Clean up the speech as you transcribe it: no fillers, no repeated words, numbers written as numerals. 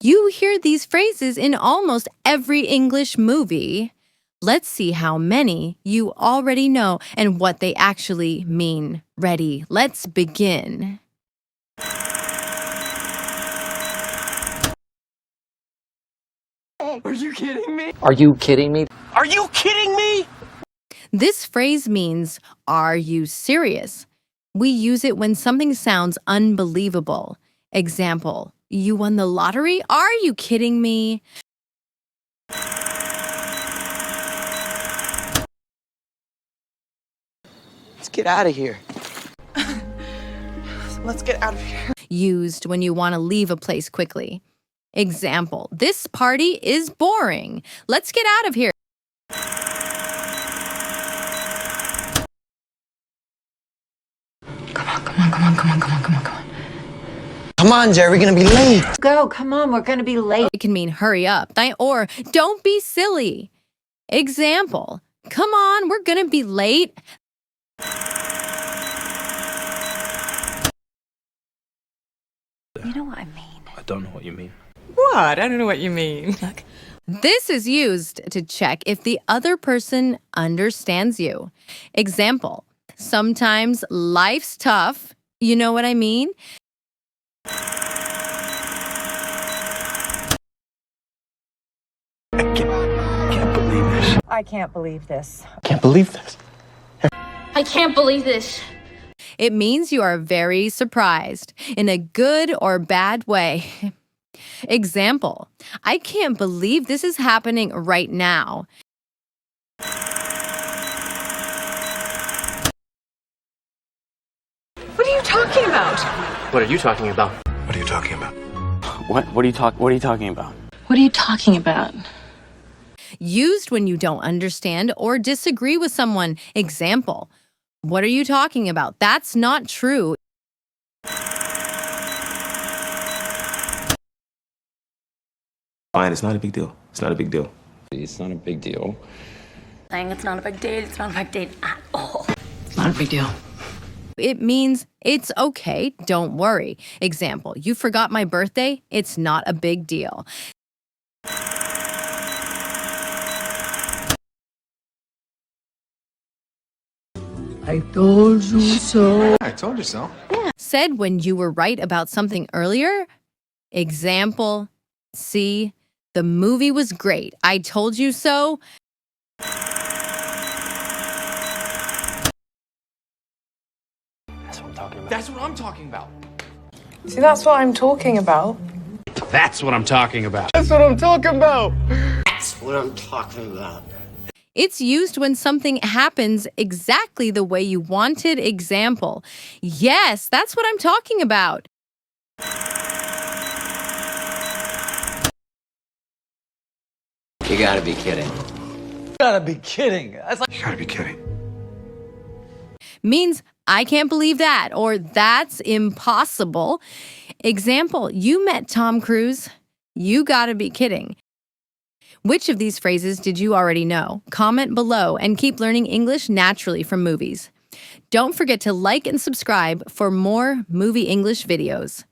You hear these phrases in almost every English movie. Let's see how many you already know and what they actually mean. Ready? Let's begin. Are you kidding me? Are you kidding me? Are you kidding me? This phrase means, are you serious? We use it when something sounds unbelievable. Example, you won the lottery? Are you kidding me? Let's get out of here. Let's get out of here. Used when you want to leave a place quickly. Example, this party is boring. Let's get out of here. Come on, Jerry, we're gonna be late. Go, come on, we're gonna be late. It can mean hurry up or don't be silly. Example, come on, we're gonna be late. You know what I mean? I don't know what you mean. What? I don't know what you mean. This is used to check if the other person understands you. Example, sometimes life's tough. You know what I mean? Can't believe this. I can't believe this. Can't believe this. I can't believe this. It means you are very surprised in a good or bad way. Example, I can't believe this is happening right now. What are you talking about? What are you talking about? What are you talking about? What are you talking about? What are you talking about? Used when you don't understand or disagree with someone. Example, what are you talking about? That's not true. Fine, it's not a big deal. It's not a big deal. It's not a big deal. Saying it's not a big deal. It's not a big deal at all. It's not a big deal. It means it's okay, don't worry. Example, you forgot my birthday? It's not a big deal. I told you so. I told you so. Said when you were right about something earlier. Example, see, the movie was great. I told you so. That's what I'm talking about. That's what I'm talking about. See, that's what I'm talking about. That's what I'm talking about. That's what I'm talking about. That's what I'm talking about. It's used when something happens exactly the way you wanted. Example, yes, that's what I'm talking about. You gotta be kidding. You gotta be kidding. That's like You gotta be kidding. Means I can't believe that or that's impossible. Example, you met Tom Cruise. You gotta be kidding. Which of these phrases did you already know? Comment below and keep learning English naturally from movies. Don't forget to like and subscribe for more movie English videos.